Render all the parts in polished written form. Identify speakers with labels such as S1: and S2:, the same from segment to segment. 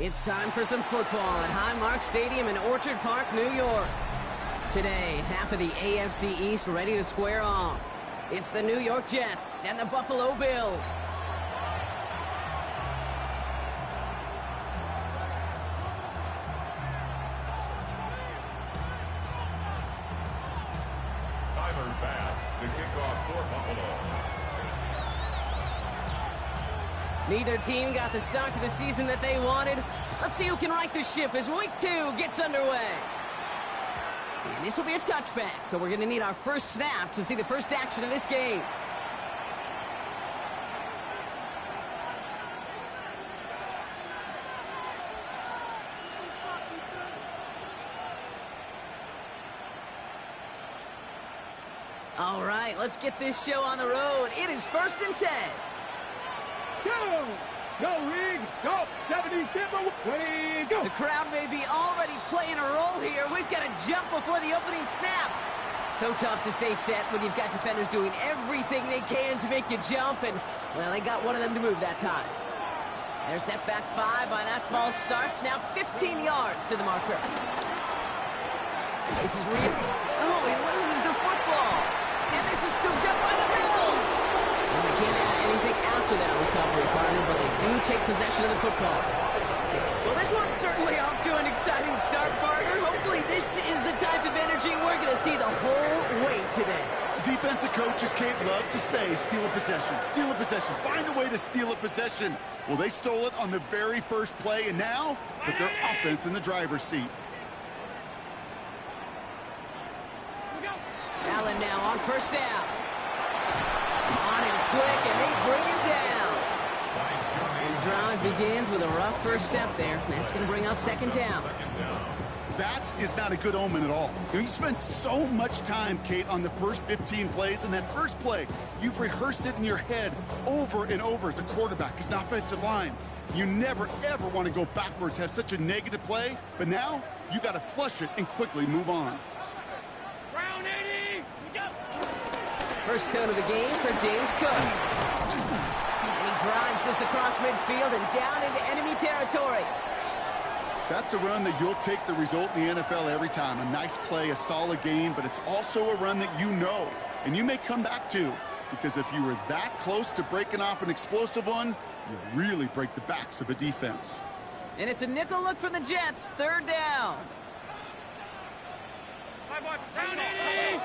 S1: It's time for some football at Highmark Stadium in Orchard Park, New York. Today, half of the AFC East ready to square off. It's the New York Jets and the Buffalo Bills.
S2: Tyler Bass to kick off for Buffalo.
S1: Neither team got the start to the season that they wanted. Let's see who can right the ship as Week 2 gets underway. And this will be a touchback, so we're going to need our first snap to see the first action of this game. All right, let's get this show on the road. It is 1st and 10.
S3: Go! Go, Rig! Go! 77, ready, go!
S1: The crowd may be already playing a role here. We've got to jump before the opening snap. So tough to stay set when you've got defenders doing everything they can to make you jump, and, well, they got one of them to move that time. They're set back 5 by that false start. Now 15 yards to the marker. This is real. Oh, he loses the football. And this is scooped up by the Bills. And they can't add anything after that recovery, partner, but they do take possession of the football. Well, this one's certainly off to an exciting start, partner. Hopefully this is the type of energy we're going to see the whole way today.
S4: Defensive coaches, Kate, love to say, steal a possession, find a way to steal a possession. Well, they stole it on the very first play, and now put their offense in the driver's seat.
S1: Allen now on first down. On him quick, and they bring him down. And the drive begins with a rough first step there. That's going to bring up 2nd down.
S4: That is not a good omen at all. You spend so much time, Kate, on the first 15 plays, and that first play, you've rehearsed it in your head over and over as a quarterback, as an offensive line. You never, ever want to go backwards, have such a negative play, but now you got to flush it and quickly move on.
S3: Round 80! Go!
S1: First tone of the game for James Cook. And he drives this across midfield and down into enemy territory.
S4: That's a run that you'll take the result in the NFL every time. A nice play, a solid game, but it's also a run that you know, and you may come back to, because if you were that close to breaking off an explosive one, you really break the backs of a defense.
S1: And it's a nickel look from the Jets, 3rd down.
S3: Round 80!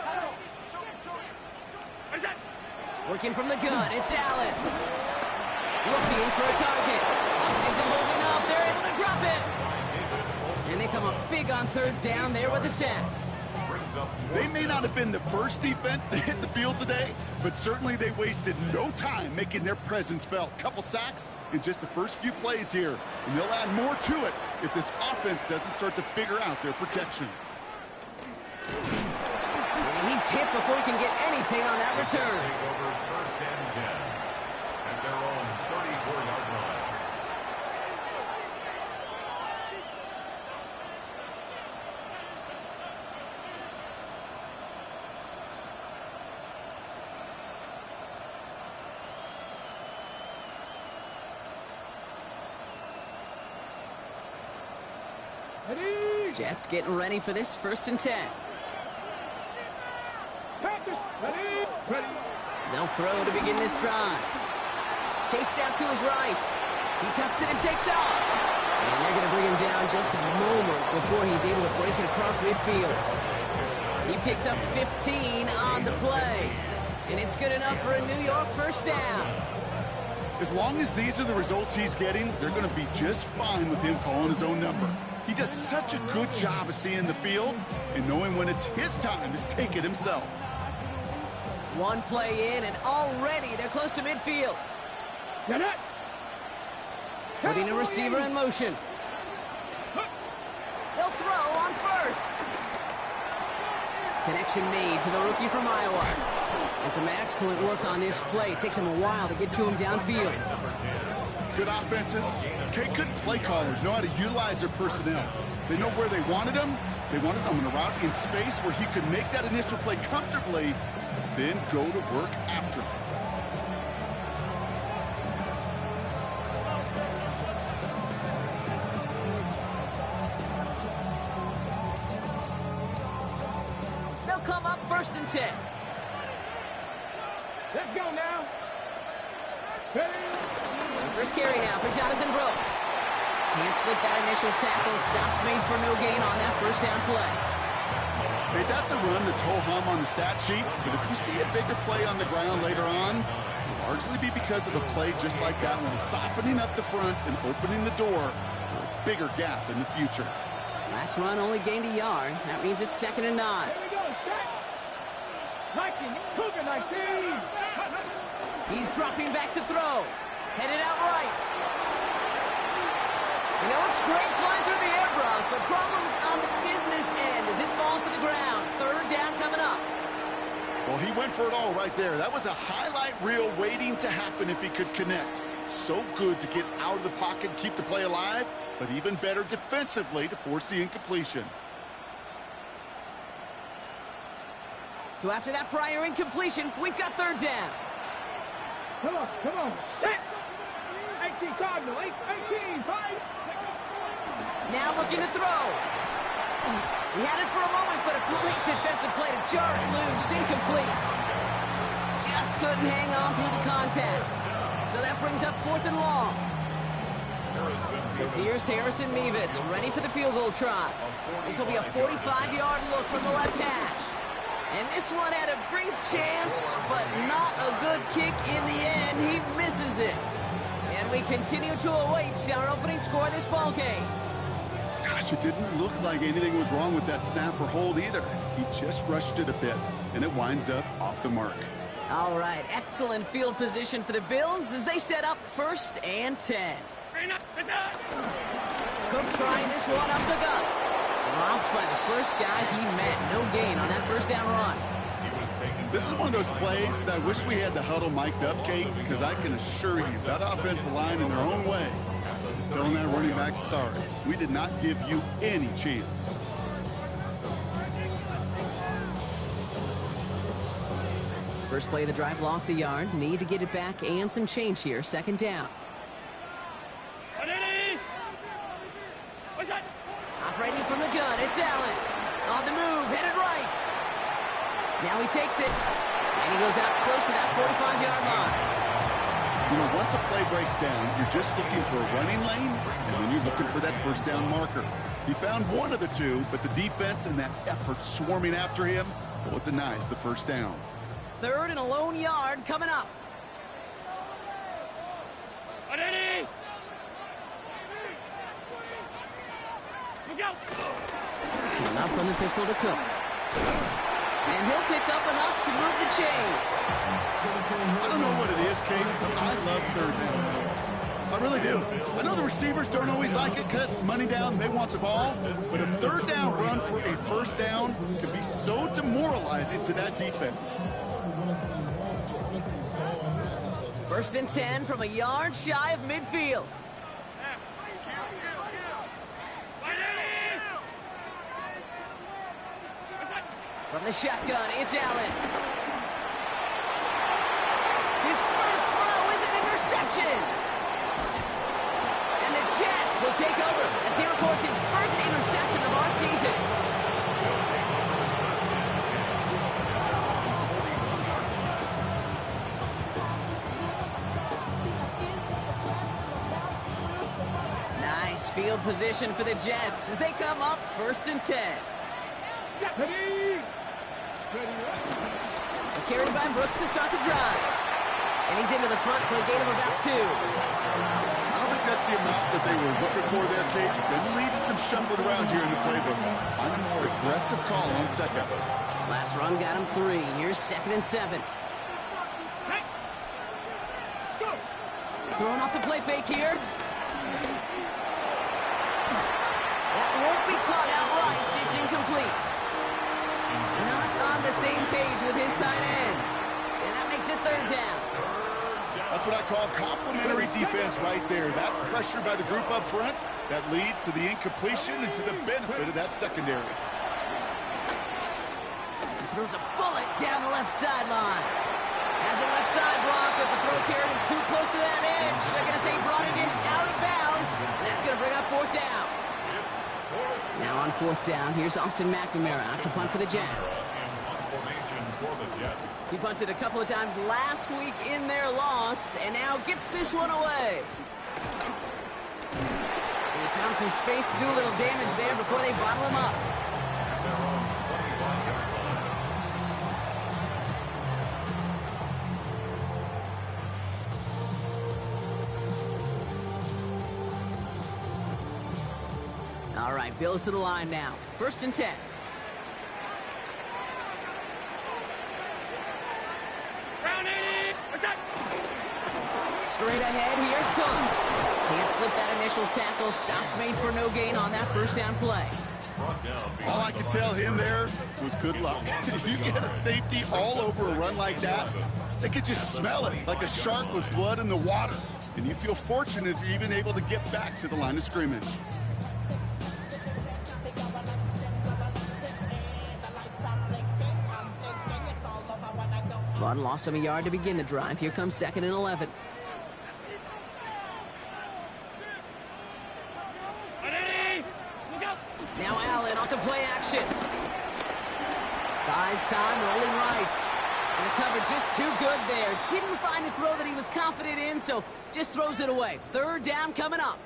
S1: Working from the gun, it's Allen. Looking for a target. Is it holding up? They're able to drop it. And they come up big on 3rd down there with the sack.
S4: They may not have been the first defense to hit the field today, but certainly they wasted no time making their presence felt. Couple sacks in just the first few plays here, and they'll add more to it if this offense doesn't start to figure out their protection.
S1: And he's hit before he can get anything on that return.
S2: Take over 1st and 10 at their own 34-yard line.
S3: Ready!
S1: Jets getting ready for this 1st and 10.
S3: Practice! Ready! Ready!
S1: They'll throw to begin this drive. Chased out to his right. He tucks it and takes off. And they're going to bring him down just a moment before he's able to break it across midfield. He picks up 15 on the play. And it's good enough for a New York 1st down.
S4: As long as these are the results he's getting, they're going to be just fine with him calling his own number. He does such a good job of seeing the field and knowing when it's his time to take it himself.
S1: One play in, and already they're close to midfield.
S3: Get it!
S1: Putting a receiver in motion. They'll throw on 1st. Connection made to the rookie from Iowa. And some excellent work on this play. It takes him a while to get to him downfield.
S4: Good offenses. Okay, good play callers know how to utilize their personnel. They know where they wanted him. They wanted him in a route in space where he could make that initial play comfortably, then go to work after.
S1: they'll come up 1st and 10.
S3: Let's go now. Ready?
S1: First carry now for Jonathan Brooks. Can't slip that initial tackle. Stops made for no gain on that first down play.
S4: Hey, that's a run that's ho-hum on the stat sheet, but if you see a bigger play on the ground later on, it'll largely be because of a play just like that one, softening up the front and opening the door for a bigger gap in the future.
S1: Last run only gained a yard. That means it's 2nd and 9.
S3: Here we go. Set. Nike. Cougar Nike.
S1: He's dropping back to throw. Headed out right. You know, it's great flying through the air, Brock, but problems on the business end as it falls to the ground. 3rd down coming up.
S4: Well, he went for it all right there. That was a highlight reel waiting to happen if he could connect. So good to get out of the pocket and keep the play alive, but even better defensively to force the incompletion.
S1: So after that prior incompletion, we've got 3rd down.
S3: Come on, come on. Set. 18 Cardinal. 18. 5.
S1: Now looking to throw. He had it for a moment, but a great defensive play to jar it loose. Incomplete. Just couldn't hang on through the contact. So that brings up 4th and long. So here's Harrison Mevis, ready for the field goal try. This will be a 45-yard look from the left hash. And this one had a brief chance, but not a good kick in the end. He misses it. And we continue to await our opening score of this ball game.
S4: Gosh, it didn't look like anything was wrong with that snap or hold either. He just rushed it a bit, and it winds up off the mark.
S1: All right, excellent field position for the Bills as they set up 1st and 10. Cook trying this one up the gut. Dropped by the first guy he met. No gain on that 1st down run.
S4: This is one of those plays that I wish we had the huddle mic'd up, Kate, because I can assure you that offensive line in their own way is telling that running back, sorry, we did not give you any chance.
S1: First play of the drive, lost a yard. Need to get it back and some change here. 2nd down. Operating from the gun, it's Allen. On the move, headed right. Now he takes it. And he goes out close to that 45-yard line.
S4: You know, once a play breaks down, you're just looking for a running lane, and then you're looking for that 1st down marker. He found one of the two, but the defense and that effort swarming after him, well, it denies the 1st down.
S1: 3rd and a lone yard coming up. Enough from the pistol to Cook. And he'll pick up enough to move the chains.
S4: I don't know what it is, Kate. I love 3rd down runs. I really do. I know the receivers don't always like it because it's money down, they want the ball. But a 3rd down run for a 1st down can be so demoralizing to that defense.
S1: 1st and 10 from a yard shy of midfield. From the shotgun, it's Allen. His first throw is an interception. And the Jets will take over as he records his first interception of our season. Nice field position for the Jets as they come up 1st and 10. Carried by Brooks to start the drive. And he's into the front for a gain of about 2.
S4: I don't think that's the amount that they were looking for there, Kate. Then lead to some shuffling around here in the playbook. Find a more aggressive call on 2nd.
S1: Last run got him 3. Here's 2nd and 7. Throwing off the play fake here. That won't be caught outright. It's incomplete. Not on the same page with his tight end. And that makes it 3rd down.
S4: That's what I call complimentary defense right there. That pressure by the group up front, that leads to the incompletion and to the benefit of that secondary.
S1: He throws a bullet down the left sideline. Has a left side block, but the throw carried him too close to that edge. They're going to say he brought it in out of bounds. And that's going to bring up 4th down. Now on 4th down, here's Austin McNamara out to punt for the Jets.
S2: for the Jets.
S1: He punted a couple of times last week in their loss, and now gets this one away. He found some space to do a little damage there before they bottle him up.
S2: At their own 25-yard line.
S1: All right, Bills to the line now. 1st and 10. Straight ahead, here's Cook. Can't slip that initial tackle. Stops made for no gain on that 1st down play.
S2: Brought down
S4: All I could tell him there was good luck. You get a safety all over a run like that, they could just smell it like a shark with blood in the water. And you feel fortunate if you're even able to get back to the line of scrimmage.
S1: Run lost him a yard to begin the drive. Here comes 2nd and 11. Now Allen off the play action. Buys time, rolling right. And the cover just too good there. Didn't find a throw that he was confident in, so just throws it away. 3rd down coming up.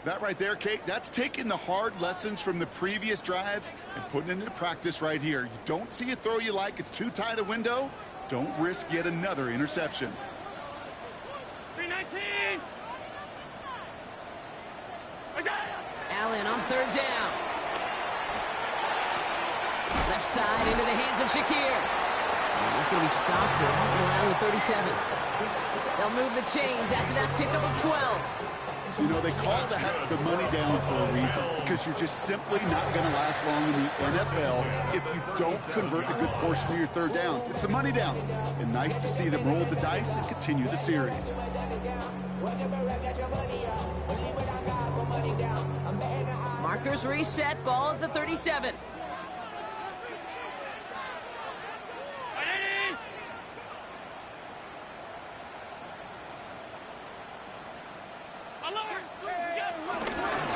S4: That right there, Kate, that's taking the hard lessons from the previous drive and putting it into practice right here. You don't see a throw you like, it's too tight a window, don't risk yet another interception.
S3: 319.
S1: Allen on 3rd down. Left side into the hands of Shakir. And he's going to be stopped right around the 37. They'll move the chains after that pickup of 12.
S4: You know, they call the money down for a reason, because you're just simply not going to last long in the NFL if you don't convert a good portion of your 3rd downs. It's the money down. And nice to see them roll the dice and continue the series.
S1: Markers reset, ball at the 37.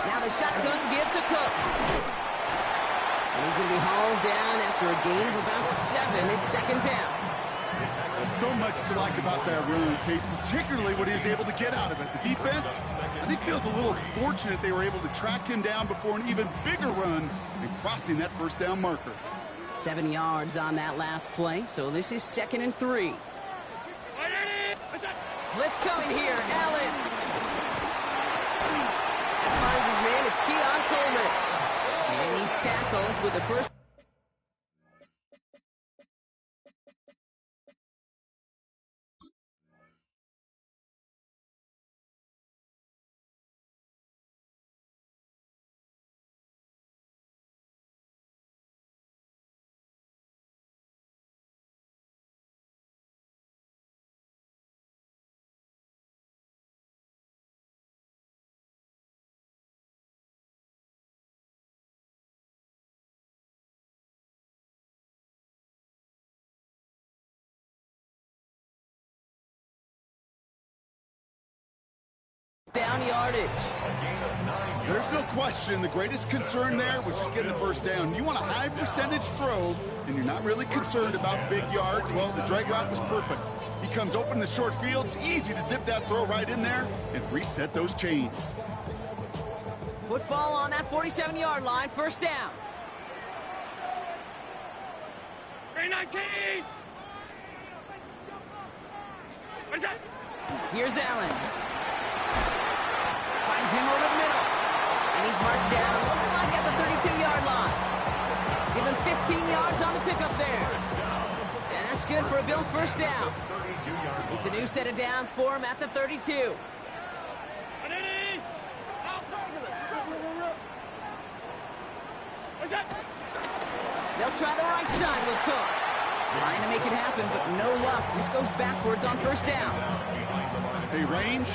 S1: Now the shotgun give to Cook. And he's going to be hauled down after a gain of about 7. It's 2nd down.
S4: So much to like about that run, Kate, particularly what he was able to get out of it. The defense, I think, feels a little fortunate they were able to track him down before an even bigger run and crossing that 1st down marker.
S1: 7 yards on that last play, so this is 2nd and 3. Blitz coming here, Allen. Finds his man, it's Keon Coleman. And he's tackled with the first. Down yardage.
S4: There's no question the greatest concern there was just getting the 1st down. You want a high percentage throw, and you're not really concerned about big yards. Well, the drag route was perfect. He comes open in the short field. It's easy to zip that throw right in there and reset those chains.
S1: Football on that 47-yard line, 1st down.
S3: 319. What is that?
S1: Here's Allen. Finds him over the middle. And he's marked down, looks like at the 32-yard line. Give him 15 yards on the pickup there. And that's good for a Bills 1st down. It's a new set of downs for him at the 32. They'll try the right side with Cook. Trying to make it happen, but no luck. This goes backwards on 1st down.
S4: Hey, range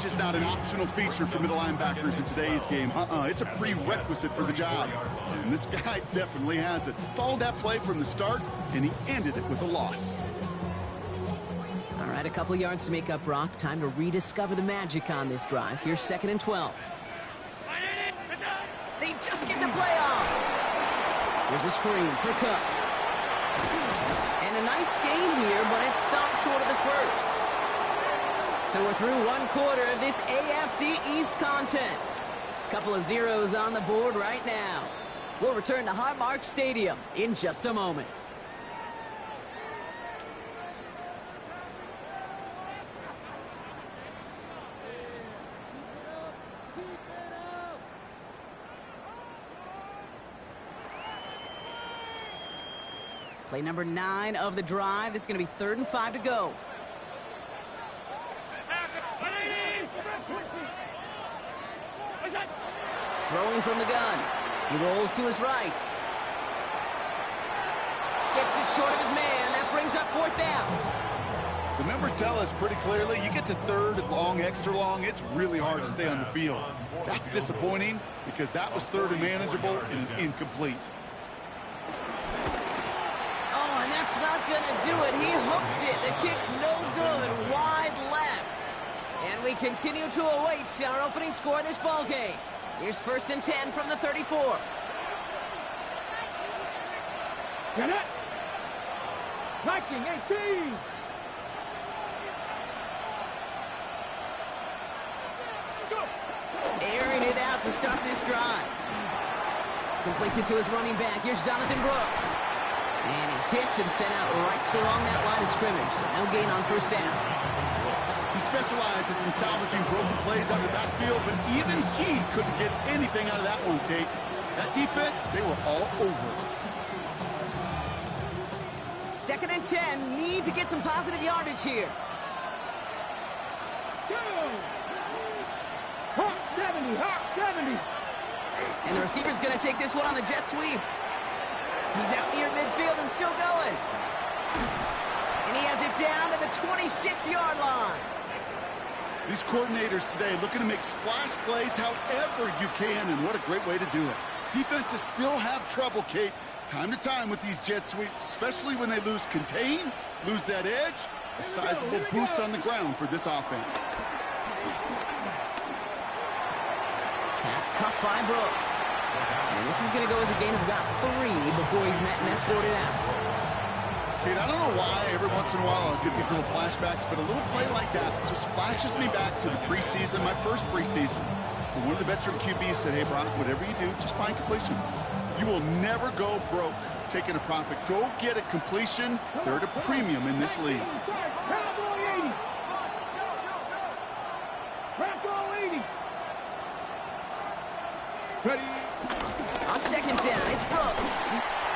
S4: is not an optional feature for middle linebackers in today's game. It's a prerequisite for the job. And this guy definitely has it. Followed that play from the start, and he ended it with a loss.
S1: All right, a couple yards to make up, Brock. Time to rediscover the magic on this drive. Here's 2nd and 12. They just get the play off. Here's a screen for Cook. And a nice game here, but it stopped short of the first. So we're through one quarter of this AFC East contest. Couple of zeros on the board right now. We'll return to Highmark Stadium in just a moment. Play number 9 of the drive. This is going to be 3rd and 5 to go. Throwing from the gun. He rolls to his right. Skips it short of his man. That brings up 4th down.
S4: The numbers tell us pretty clearly, you get to 3rd and long, extra long, it's really hard to stay on the field. That's disappointing because that was 3rd and manageable and incomplete.
S1: Oh, and that's not going to do it. He hooked it. The kick no good. Wide left. And we continue to await our opening score of this ball game. Here's 1st and 10 from the 34.
S3: Get it. Viking 18.
S1: Airing it out to start this drive. Completes it to his running back. Here's Jonathan Brooks. And he's hit and sent out right along that line of scrimmage. So no gain on 1st down.
S4: He specializes in salvaging broken plays out of the backfield, but even he couldn't get anything out of that one, Kate. That defense, they were all over it.
S1: 2nd and 10. Need to get some positive yardage here.
S3: Go. Hawk 70, Hawk 70.
S1: And the receiver's going to take this one on the jet sweep. He's out near midfield and still going. And he has it down to the 26-yard line.
S4: These coordinators today looking to make splash plays however you can, and what a great way to do it. Defenses still have trouble, Kate, time to time with these jet sweeps, especially when they lose contain, lose that edge. A sizable boost on the ground for this offense.
S1: Pass cut by Brooks. And this is going to go as a gain of about 3 before he's met and escorted out.
S4: Kate, I don't know why every once in a while I'll get these little flashbacks, but a little play like that just flashes me back to the preseason, my first preseason. When one of the veteran QBs said, hey, Brock, whatever you do, just find completions. You will never go broke taking a profit. Go get a completion. They're at a premium in this league.
S3: Cowboy 80. Bronco 80. Ready.
S1: On 2nd down, it's Brooks.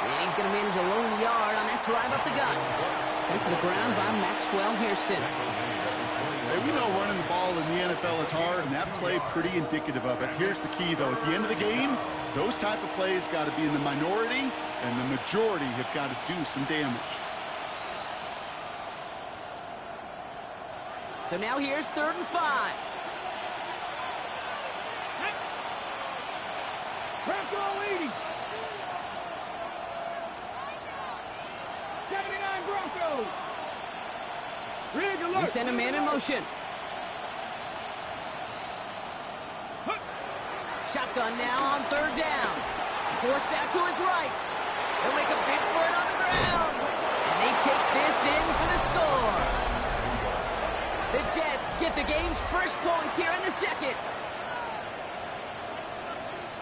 S1: And he's going to manage a lone yard on that drive up the gut. Sent to the ground by Maxwell Hairston.
S4: Hey, we know running the ball in the NFL is hard, and that play pretty indicative of it. Here's the key, though. At the end of the game, those type of plays got to be in the minority, and the majority have got to do some damage.
S1: So now here's 3rd and 5.
S3: Bronco 80. 79 Broncos. Rig alert.
S1: We send a man in motion. Shotgun now on 3rd down. Forced out to his right. They'll make a bid for it on the ground. And they take this in for the score. The Jets get the game's first points here in the 2nd.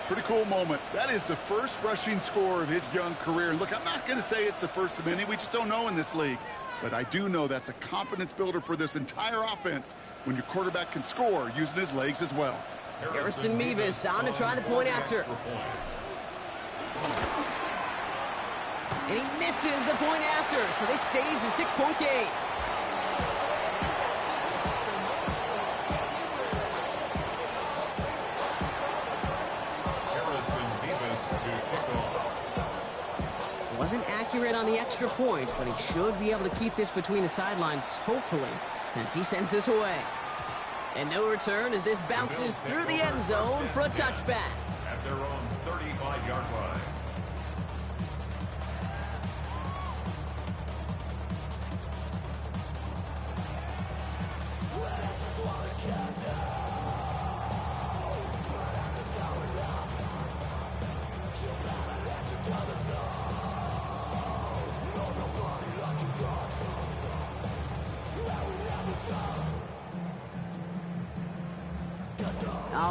S4: Pretty cool moment. That is the first rushing score of his young career. And look, I'm not going to say it's the first of many. We just don't know in this league. But I do know that's a confidence builder for this entire offense when your quarterback can score using his legs as well.
S1: Harrison Mevis on to try the point after. And he misses the point after. So this stays a 6-point game. Wasn't accurate on the extra point, but he should be able to keep this between the sidelines, hopefully, as he sends this away. And no return as this bounces through the end zone for a touchback.
S2: At their own 35-yard line.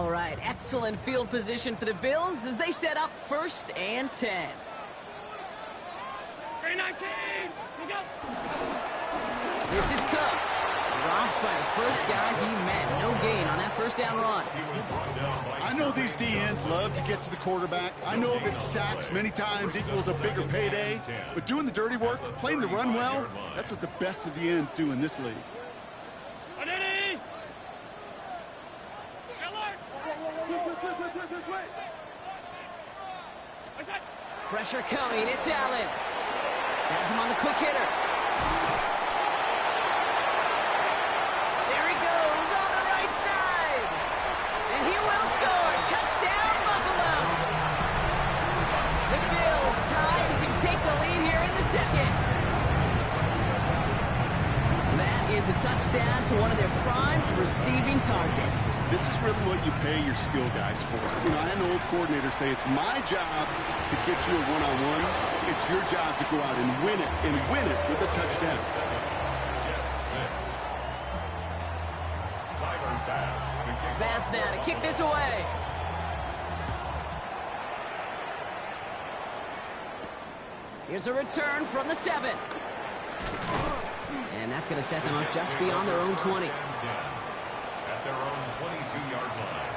S1: All right, excellent field position for the Bills as they set up 1st and 10.
S3: 319. Go.
S1: This is Cook. Dropped by the first guy he met. No gain on that first down run.
S4: I know these DNs love to get to the quarterback. I know that sacks many times equals a bigger payday. But doing the dirty work, playing to run well, that's what the best of the ends do in this league.
S1: Pressure coming. It's Allen. Has him on the quick hitter. There he goes on the right side. And he will score. Touchdown, Buffalo. The Bills tie and can take the lead here in the second. That is a touchdown to one of their prime receiving targets.
S4: This is really what you pay your skill guys for. You know, I had an old coordinator say it's my job to get you a one-on-one. It's your job to go out and win it with a touchdown.
S1: Bass now to kick this away. Here's a return from the 7. And that's going to set them up just beyond their own 20.
S2: At their own 22-yard line.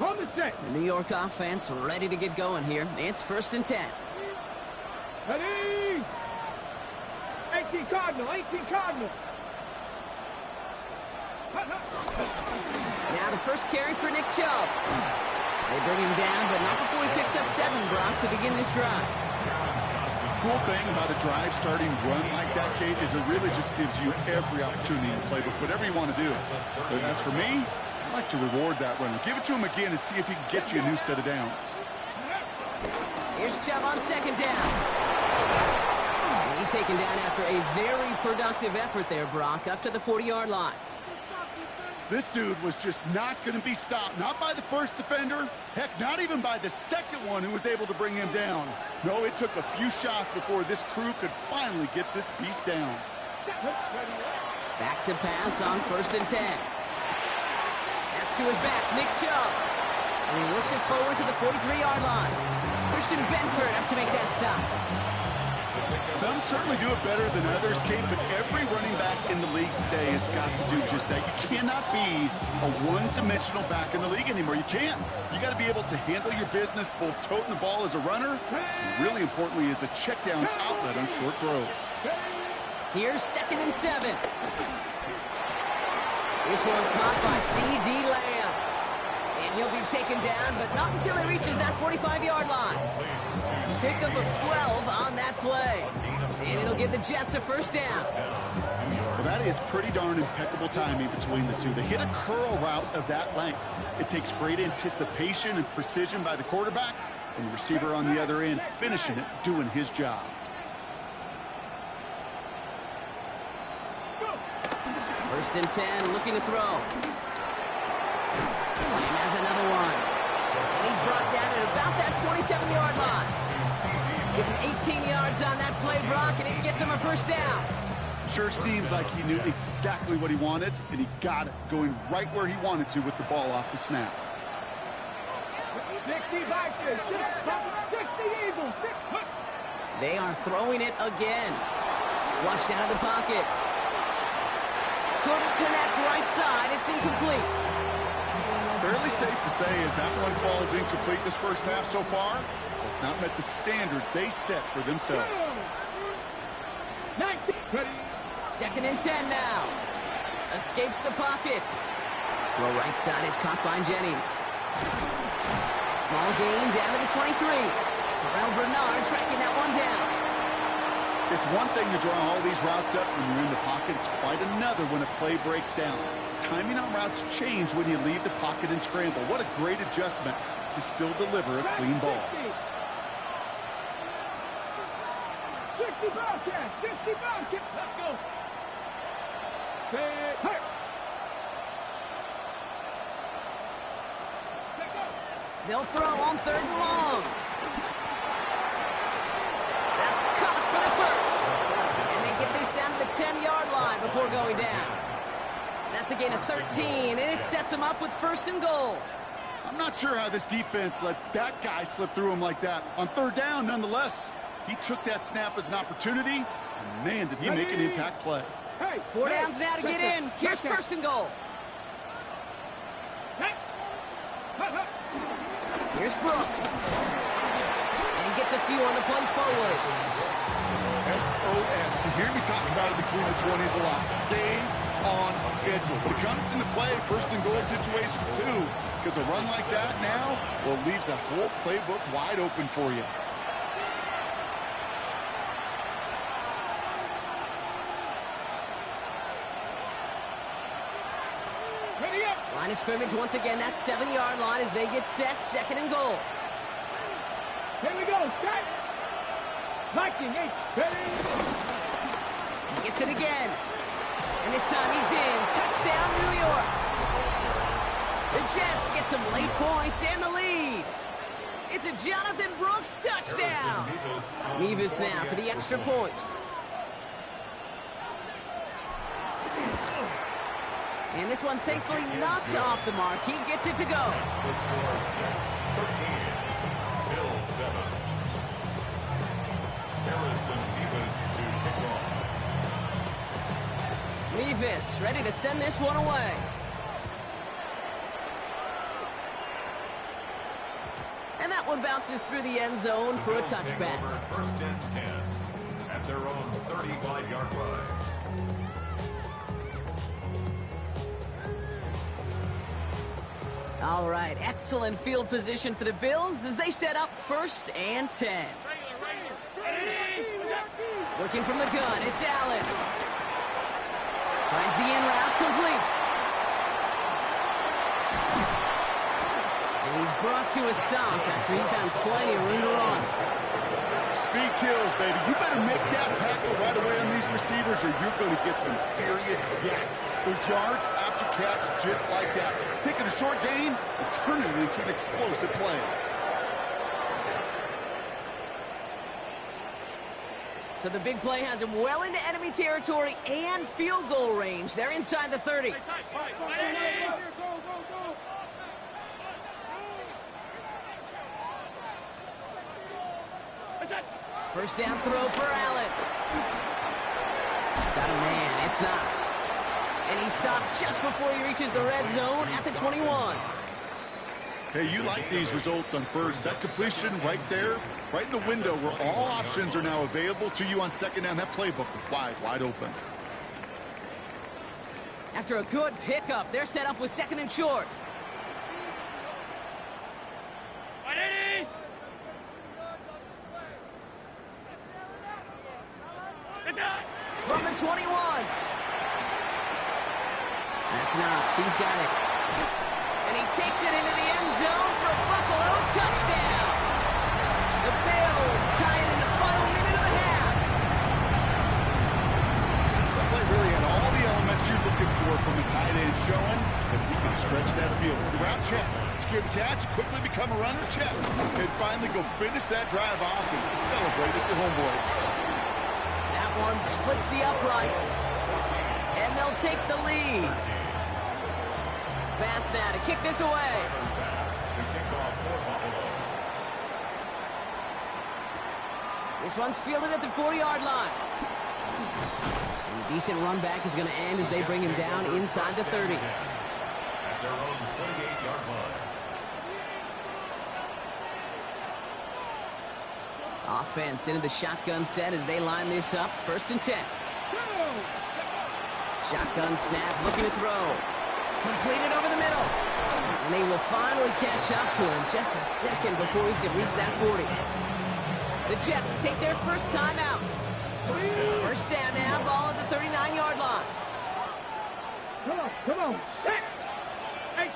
S3: On the set.
S1: The New York offense ready to get going here. It's 1st and 10.
S3: Ready. 18 Cardinal. 18 Cardinal.
S1: Now the first carry for Nick Chubb. They bring him down, but not before he picks up 7, Brock, to begin this drive.
S4: Cool thing about a drive starting run like that, Kate, is it really just gives you every opportunity in the playbook, whatever you want to do. But as for me, I like to reward that runner. Give it to him again and see if he can get you a new set of downs.
S1: Here's Chubb on 2nd down. And he's taken down after a very productive effort there, Brock, up to the 40-yard line.
S4: This dude was just not going to be stopped. Not by the first defender. Heck, not even by the second one who was able to bring him down. No, it took a few shots before this crew could finally get this beast down.
S1: Back to pass on 1st and 10. That's to his back, Nick Chubb. And he works it forward to the 43-yard line. Christian Benford up to make that stop.
S4: Some certainly do it better than others, Kate, but every running back in the league today has got to do just that. You cannot be a one-dimensional back in the league anymore. You can't. You got to be able to handle your business, both toting the ball as a runner, and really importantly, as a check-down outlet on short throws.
S1: Here's 2nd and 7. This one caught by C.D. Lamb. And he'll be taken down, but not until he reaches that 45-yard line. Pickup of 12 on that play. And it'll give the Jets a 1st down.
S4: Well, that is pretty darn impeccable timing between the two. They hit a curl route of that length. It takes great anticipation and precision by the quarterback, and the receiver on the other end finishing it, doing his job.
S1: First and 10, looking to throw. And has another one. And he's brought down at about that 27-yard line. Give him 18 yards on that play, Brock, and it gets him a 1st down.
S4: Sure seems like he knew exactly what he wanted, and he got it, going right where he wanted to with the ball off the snap.
S3: 60 Vikings. 60 Eagles.
S1: They are throwing it again. Flushed out of the pocket. Couldn't connect right side. It's incomplete.
S4: Fairly safe to say as that one falls incomplete this first half so far, it's not met the standard they set for themselves.
S3: 19. Ready.
S1: 2nd and 10 now. Escapes the pocket. Throw right side is caught by Jennings. Small gain down to the 23. Terrell Bernard tracking that one down.
S4: It's one thing to draw all these routes up when you're in the pocket. It's quite another when a play breaks down. Timing on routes change when you leave the pocket and scramble. What a great adjustment to still deliver a clean ball.
S3: 60 Bobcats. 60 Bobcats. Let's go. Hey.
S1: They'll throw on 3rd and long. before going down. That's a gain of 13, and it sets him up with 1st and goal.
S4: I'm not sure how this defense let that guy slip through him like that. On 3rd down, nonetheless, he took that snap as an opportunity, and man, did he make an impact play.
S1: 4 downs now to get in. Here's 1st and goal. Here's Brooks. And he gets a few on the plunge forward.
S4: SOS. You hear me talk about it between the 20s a lot. Stay on schedule. But it comes into play 1st and goal situations too, because a run like that now, well, leaves that whole playbook wide open for you.
S1: Line of scrimmage once again, that 7-yard line as they get set, 2nd and goal.
S3: Here we go, set. Viking, ready.
S1: He gets it again. And this time he's in. Touchdown, New York. The Jets get some late points and the lead. It's a Jonathan Brooks touchdown. Mevis now for the extra point. And this one, thankfully, not off the mark. He gets it to go.
S2: Jets 13, Bills 7. Harrison Mevis to kick off.
S1: Mevis ready to send this one away. And that one bounces through the end zone for a touchback.
S2: 1st and 10 at their own 35-yard line.
S1: All right, excellent field position for the Bills as they set up 1st and 10. Working from the gun, it's Allen. Finds the in route, complete. And he's brought to a stop after he found plenty of room to run.
S4: Speed kills, baby. You better make that tackle right away on these receivers or you're going to get some serious yak. Those yards after catch just like that. Taking a short gain and turning it into an explosive play.
S1: So the big play has him well into enemy territory and field goal range. They're inside the 30. First down throw for Allen. Got a man, it's Knox. And he stopped just before he reaches the red zone at the 21.
S4: Hey, you like these results on 1st. That completion right there, right in the window where all options are now available to you on 2nd down. That playbook is wide open.
S1: After a good pickup, they're set up with 2nd and short. From the 21. That's Knox. He's got it. And he takes it into the end zone for a Buffalo touchdown. The Bills tie it in the final minute of the half.
S4: The play really had all the elements you're looking for from a tight end, showing that he can stretch that field. Route check. Secure the catch, quickly become a runner, check. And finally go finish that drive off and celebrate with your homeboys.
S1: That one splits the uprights. And they'll take the lead. Pass now to kick this away. This one's fielded at the 4-yard line. And a decent run back is going to end as they bring him down inside the 30.
S2: At their own 28-yard line.
S1: Offense into the shotgun set as they line this up. 1st and 10. Shotgun snap, looking to throw. Completed over the middle. And they will finally catch up to him just a second before he can reach that 40. The Jets take their first time out. First down now, ball at the 39-yard line.
S3: Come on, set.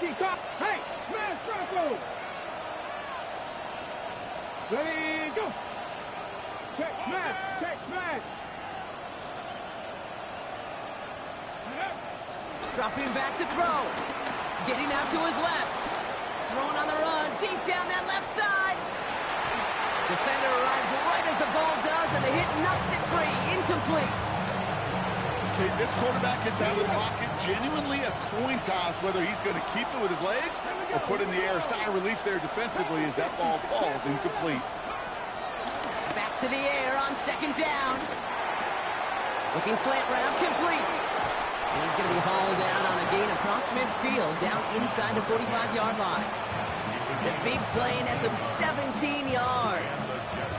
S3: HE cop, hey, smash Bronco. Ready, go. Check, smash.
S1: Dropping back to throw. Getting out to his left. Throwing on the run, deep down that left side. Defender arrives right as the ball does, and the hit knocks it free. Incomplete.
S4: Kate, this quarterback gets out of the pocket, genuinely a coin toss whether he's going to keep it with his legs or put in the air. Sigh of relief there defensively as that ball falls incomplete.
S1: Back to the air on second down. Looking slant route, complete. And he's going to be hauled out on a gain across midfield, down inside the 45-yard line. The big play nets him 17 yards.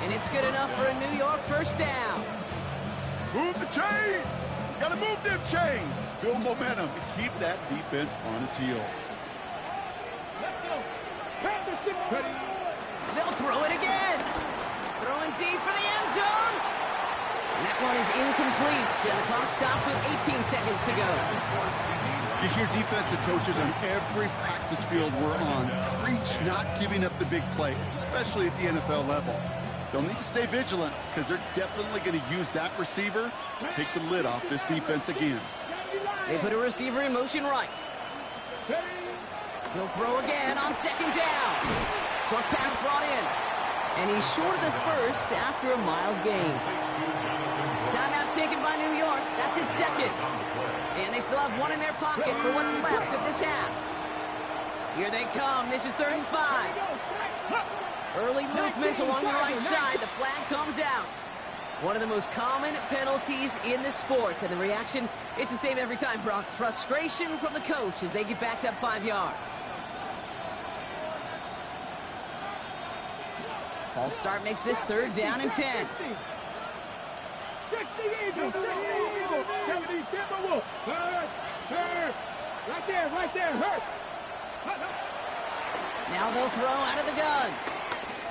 S1: And it's good enough for a New York first down.
S4: Move the chains! Gotta move them chains! Build momentum and keep that defense on its heels.
S3: Let's go. Ready.
S1: They'll throw it again. Throwing deep for the end zone. And that one is incomplete, and the clock stops with 18 seconds to go.
S4: You hear defensive coaches on every practice field we're on preach not giving up the big play, especially at the NFL level. They'll need to stay vigilant because they're definitely going to use that receiver to take the lid off this defense again.
S1: They put a receiver in motion right. He'll throw again on second down. Short pass brought in. And he's short of the first after a mild gain. Timeout taken by New York. That's its second. And they still have one in their pocket for what's left of this half. Here they come. This is 3rd and 5. Early movement along the right side. The flag comes out. One of the most common penalties in the sport. And the reaction, it's the same every time, Brock. Frustration from the coach as they get backed up 5 yards. False start makes this 3rd down and 10.
S3: Right there, hurt.
S1: Now they'll throw out of the gun.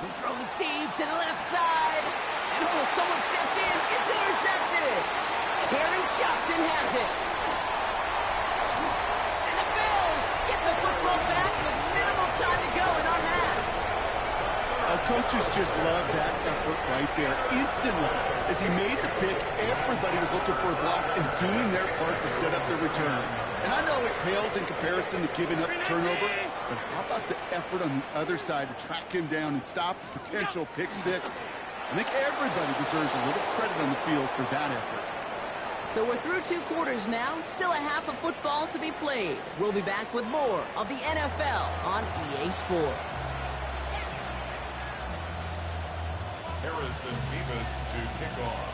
S1: He's throwing deep to the left side. And oh, someone stepped in. It's intercepted. Terry Johnson has it. And the Bills get the football back with minimal time to go in our half.
S4: Coaches just love that effort right there. Instantly, as he made the pick, everybody was looking for a block and doing their part to set up their return. And I know it pales in comparison to giving up the turnover, but how about the effort on the other side to track him down and stop a potential pick six? I think everybody deserves a little credit on the field for that effort.
S1: So we're through 2 quarters now, still a half of football to be played. We'll be back with more of the NFL on EA Sports.
S2: Harrison Bevis to kick off.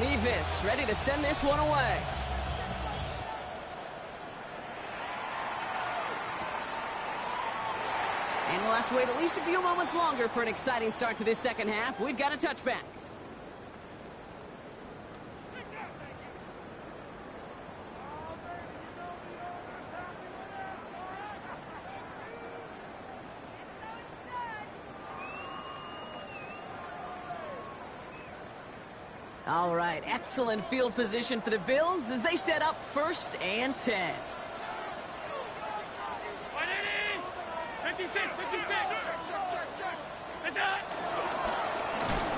S1: Mevis ready to send this one away. And we'll have to wait at least a few moments longer for an exciting start to this second half. We've got a touchback. All right, excellent field position for the Bills as they set up 1st and 10.
S3: 56.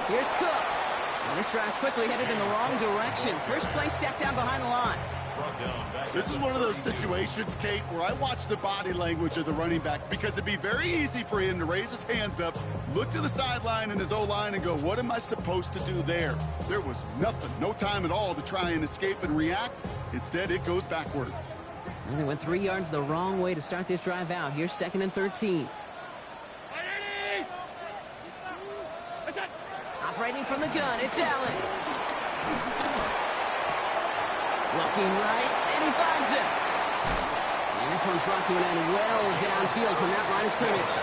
S1: Here's Cook. And this drive's quickly headed in the wrong direction. First play set down behind the line.
S4: This is one of those situations, Kate, where I watch the body language of the running back because it'd be very easy for him to raise his hands up, look to the sideline and his O-line and go, what am I supposed to do there? There was nothing, no time at all to try and escape and react. Instead, it goes backwards.
S1: And they went 3 yards the wrong way to start this drive out. Here's 2nd and 13. Operating from the gun, it's Allen. Looking right, and he finds it. And this one's brought to an end well downfield from that line of scrimmage.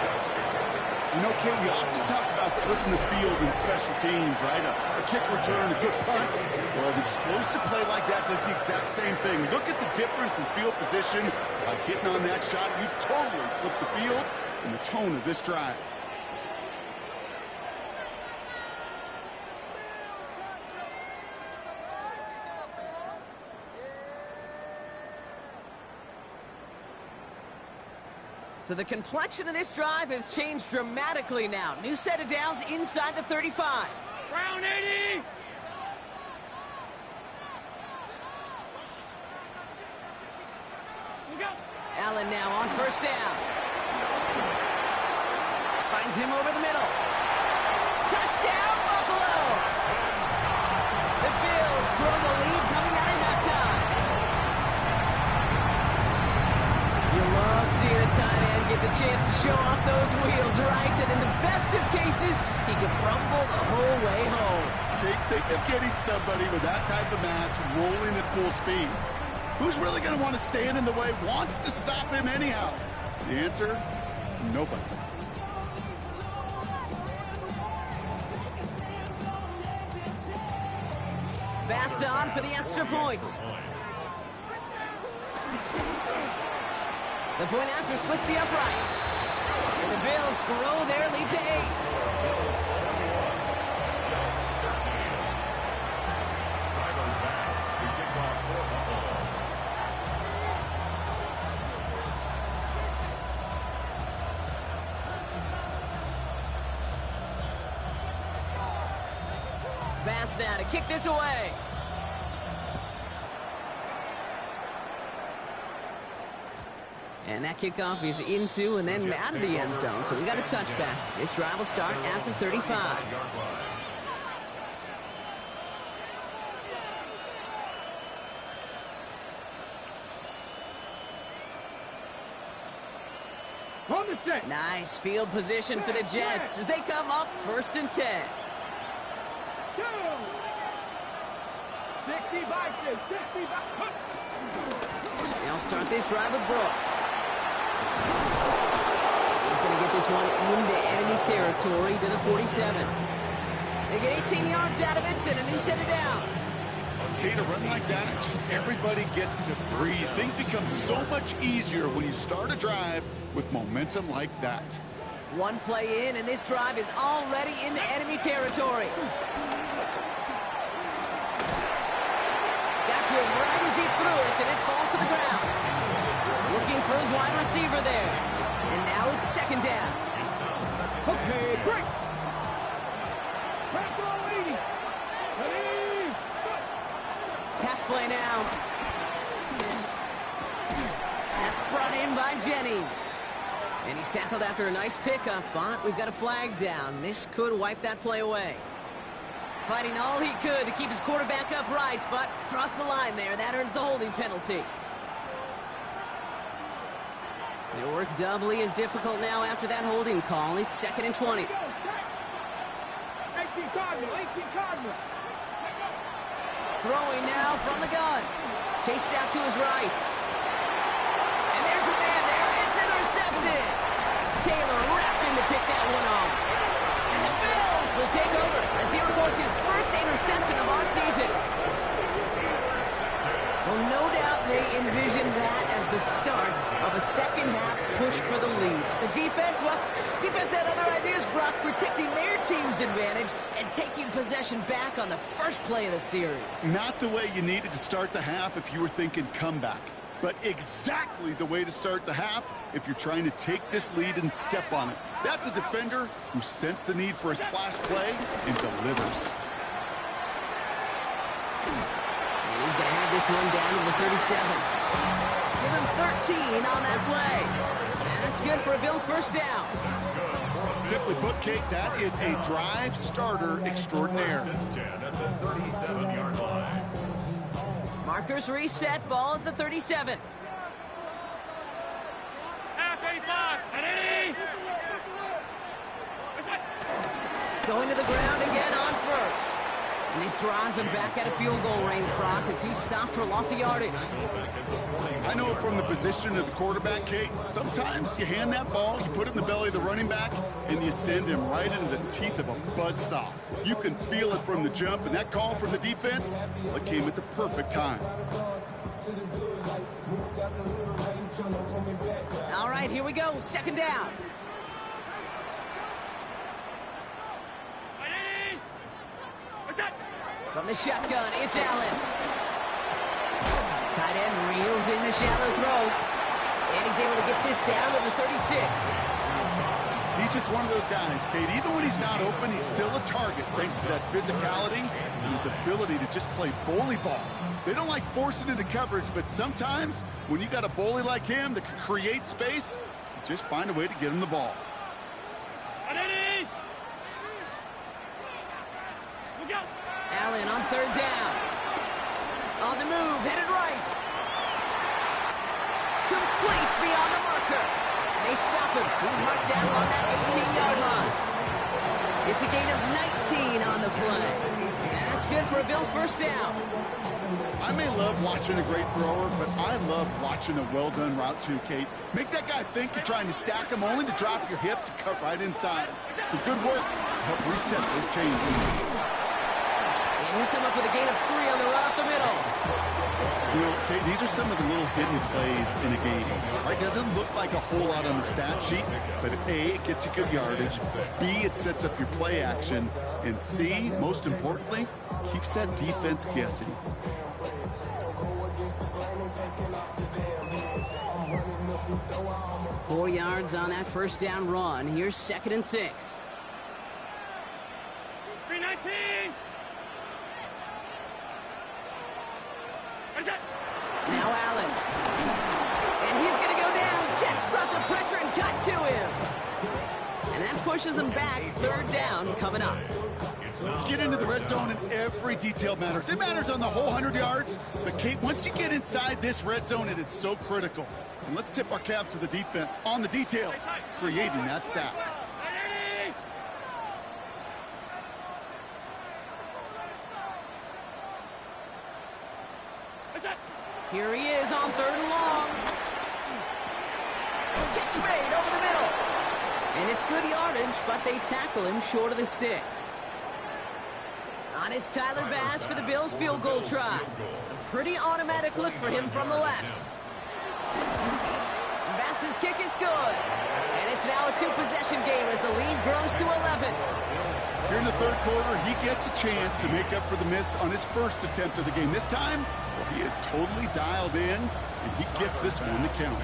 S4: You know, Kate, we often talk about flipping the field in special teams, right? A kick return, a good punt. Well, an explosive play like that does the exact same thing. Look at the difference in field position. By hitting on that shot, you've totally flipped the field and the tone of this drive.
S1: So the complexion of this drive has changed dramatically now. New set of downs inside the 35.
S3: Brown 80.
S1: Allen now on 1st down. Finds him over the middle. Touchdown, Buffalo! The Bills grow the lead coming out of halftime. You love seeing a tight end get the chance to show off those wheels, right? And in the best of cases, he can rumble the whole way home.
S4: Think of getting somebody with that type of mass rolling at full speed. Who's really going to want to stand in the way, wants to stop him anyhow? The answer, nobody.
S1: Pass on for the extra point. The point after splits the upright. And the Bills grow their lead to 8. Pass now to kick this away. And that kickoff is into and then out of the end zone. So we got a touchback. This drive will start after 35.
S3: On the set.
S1: Nice field position for the Jets as they come up 1st and 10.
S3: 65, 65.
S1: They'll start this drive with Brooks. He's going to get this one into enemy territory to the 47. They get 18 yards out of it and a new set of downs.
S4: Okay, to run like that, just everybody gets to breathe. Things become so much easier when you start a drive with momentum like that.
S1: One play in, and this drive is already into enemy territory. Got to him right as he threw it, and it falls to the ground. Looking for his wide receiver there. And now it's 2nd down.
S3: Okay, great. Back to 80. Ready.
S1: Pass play now. That's brought in by Jennings. And he's tackled after a nice pickup, but we've got a flag down. This could wipe that play away. Fighting all he could to keep his quarterback upright, but crossed the line there. That earns the holding penalty. Their work doubly as difficult now after that holding call. It's 2nd and 20.
S3: 18 Cardinal, 18 Cardinal.
S1: Throwing now from the gun. Chased out to his right. And there's a man there. It's intercepted. Taylor wrapped in to pick that one off. And the Bills will take over as he records his first interception of our season. Well, no doubt they envisioned that as the start of a second-half push for the lead. The defense, well, defense had other ideas, Brock, protecting their team's advantage and taking possession back on the first play of the series.
S4: Not the way you needed to start the half if you were thinking comeback, but exactly the way to start the half if you're trying to take this lead and step on it. That's a defender who sensed the need for a splash play and delivers.
S1: And he's going to have this one down to the 37. Give him 13 on that play. And that's good for a Bills first down.
S4: Simply put, Kate, that is a drive starter extraordinaire.
S2: 10 at the 37-yard line.
S1: Markers reset, ball at the 37. Going to the ground again on first. And this draws him back at a field goal range, Brock, as he's stopped for loss of yardage.
S4: I know from the position of the quarterback, Kate, sometimes you hand that ball, you put it in the belly of the running back, and you send him right into the teeth of a buzzsaw. You can feel it from the jump, and that call from the defense, well, it came at the perfect time.
S1: All right, here we go. 2nd down. From the shotgun, it's Allen. Tight end reels in the shallow throw. And he's able to get this down to the 36.
S4: He's just one of those guys, Kate. Even when he's not open, he's still a target thanks to that physicality and his ability to just play bully ball. They don't like forcing into coverage, but sometimes when you got a bully like him that can create space, you just find a way to get him the ball.
S1: third down. On the move, headed right. Complete beyond the marker. And they stop him. He's marked down on that 18-yard line. It's a gain of 19 on the play. And that's good for a Bills first down.
S4: I may love watching a great thrower, but I love watching a well-done route too, Kate. Make that guy think you're trying to stack him only to drop your hips and cut right inside. Some good work to help reset those chains.
S1: And he'll come up with a gain of 3 on the run up the middle.
S4: You know, Kate, these are some of the little hidden plays in a game. Right? Doesn't look like a whole lot on the stat sheet, but A, it gets you good yardage. B, it sets up your play action. And C, most importantly, keeps that defense guessing.
S1: Four yards on that first down run. Here's 2nd and 6.
S3: 319.
S1: Now Allen. And he's going to go down. Jets brought the pressure and got to him. And that pushes him back. 3rd down coming up.
S4: Get into the red zone and every detail matters. It matters on the whole 100 yards. But, Kate, once you get inside this red zone, it is so critical. And let's tip our cap to the defense on the details, creating that sack.
S1: Here he is on 3rd and long. Catch made over the middle. And it's good yardage, but they tackle him short of the sticks. On is Tyler Bass for the Bills field goal try. A pretty automatic look for him from the left. Bass's kick is good. And it's now a 2-possession game as the lead grows to 11.
S4: Here in the 3rd quarter, he gets a chance to make up for the miss on his first attempt of the game. This time, he is totally dialed in, and he gets this one to count.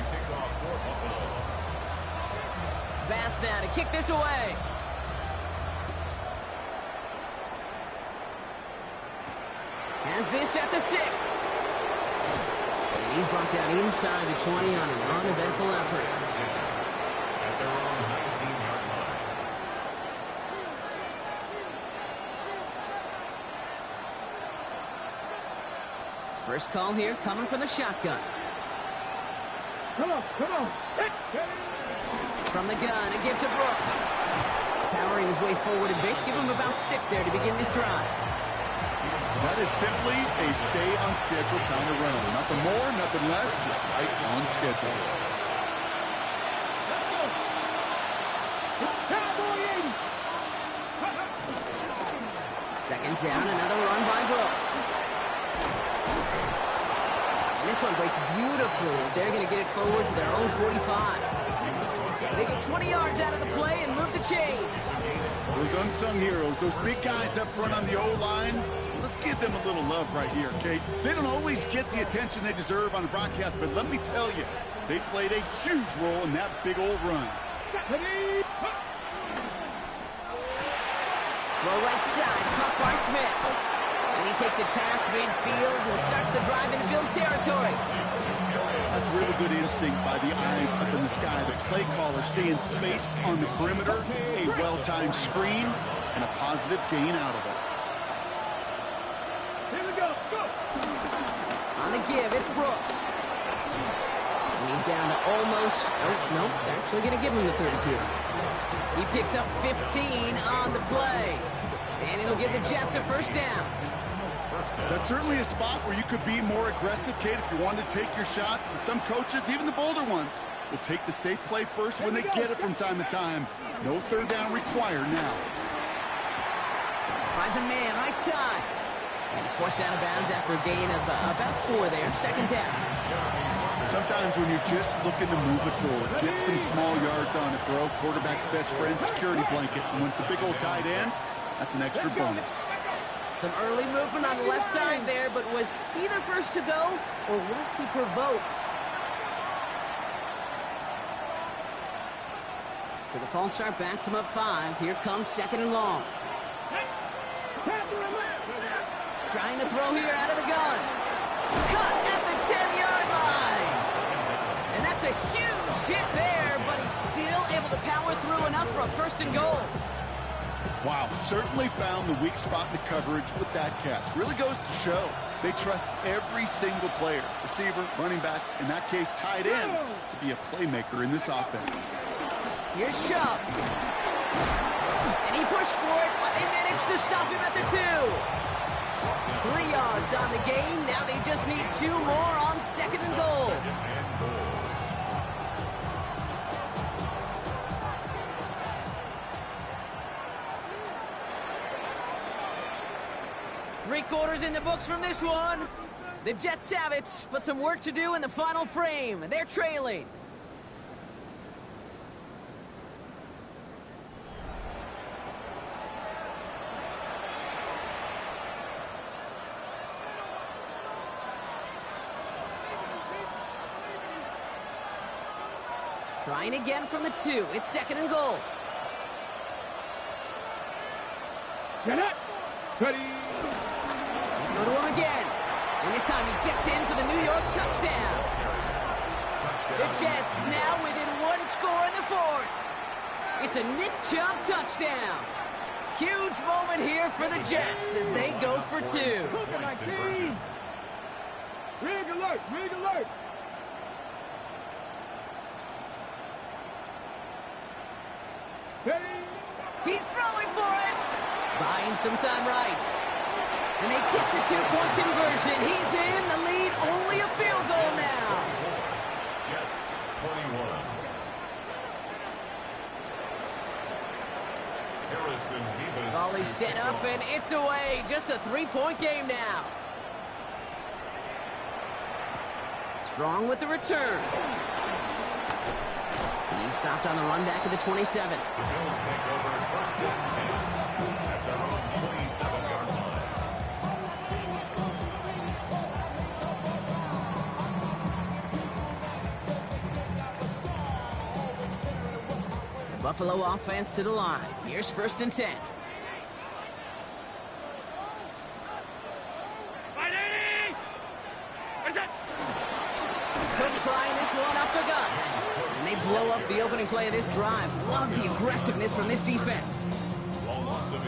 S1: Bass now to kick this away. Has this at the 6. And he's brought down inside the 20 on an uneventful effort.
S2: At their own 19-yard line.
S1: First call here coming from the shotgun.
S3: Come on.
S1: From the gun, a give to Brooks. Powering his way forward a bit. Give him about 6 there to begin this drive.
S4: That is simply a stay-on-schedule kind of run. Nothing more, nothing less, just right on schedule.
S1: Second down, another run by Brooks. And this one breaks beautifully as they're going to get it forward to their own 45. They get 20 yards out of the play and move the chains.
S4: Those unsung heroes, those big guys up front on the O-line, let's give them a little love right here, Kate. They don't always get the attention they deserve on the broadcast, but let me tell you, they played a huge role in that big old run.
S1: Well, right side, caught by Smith. And he takes it past midfield and starts the drive into Bills territory.
S4: That's really good instinct by the eyes up in the sky. The play caller seeing space on the perimeter, a well-timed screen, and a positive gain out of it.
S3: Here we go.
S1: On the give, it's Brooks. And he's down to almost... Oh, no, they're actually going to give him the 30 here. He picks up 15 on the play. And it'll give the Jets a first down.
S4: That's certainly a spot where you could be more aggressive, Kate, if you wanted to take your shots. And some coaches, even the bolder ones, will take the safe play first when they get it from time to time. No 3rd down required now.
S1: Finds a man right side. And he's forced out of bounds after a gain of about 4 there. Second down.
S4: Sometimes when you're just looking to move it forward, get some small yards on a throw, quarterback's best friend, security blanket. And when it's a big old tight end, that's an extra bonus.
S1: Some early movement on the left side there, but was he the first to go, or was he provoked? So the false start backs him up 5. Here comes 2nd and long. Trying to throw here out of the gun. Cut at the 10-yard line. And that's a huge hit there, but he's still able to power through enough for a 1st and goal.
S4: Wow, certainly found the weak spot in the coverage with that catch. Really goes to show they trust every single player, receiver, running back, in that case, tight end, to be a playmaker in this offense.
S1: Here's Chubb. And he pushed for it, but they managed to stop him at the 2. 3 yards on the gain. Now they just need 2 more on 2nd and goal. Three-quarters in the books from this one. The Jets have it, but some work to do in the final frame. They're trailing. Trying again from the 2. It's 2nd and goal.
S3: Get it. Ready.
S1: Go to him again. And this time he gets in for the New York touchdown. The Jets now within 1 score in the 4th. It's a Nick Chubb touchdown. Huge moment here for the Jets as they go for 2.
S3: Look at my team. Rig alert. Rig alert. Ready.
S1: He's throwing for it. Buying some time right. And they get the 2-point conversion. He's in the lead. Only a field goal now.
S2: Jets 21. Harrison Beavis.
S1: Ball is set up and it's away. Just a 3-point game now. Strong with the return. He stopped on the run back at the 27.
S2: The Bills take over 1st and 10 at their own 27-yard line.
S1: The Buffalo offense to the line. Here's 1st and 10. Cook trying this one up the gut. And they blow up the opening play of this drive. Love the aggressiveness from this defense.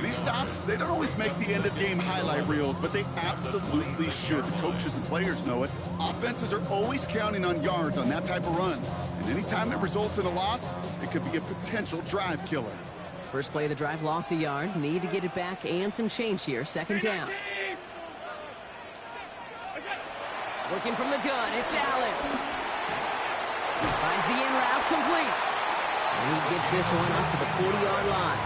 S4: These stops, they don't always make the end-of-game highlight reels, but they absolutely should. The coaches and players know it. Offenses are always counting on yards on that type of run. And anytime it results in a loss, it could be a potential drive killer.
S1: First play of the drive, lost a yard. Need to get it back and some change here. 2nd down. Working from the gun, it's Allen. Finds the in route complete. And he gets this one up to the 40-yard line.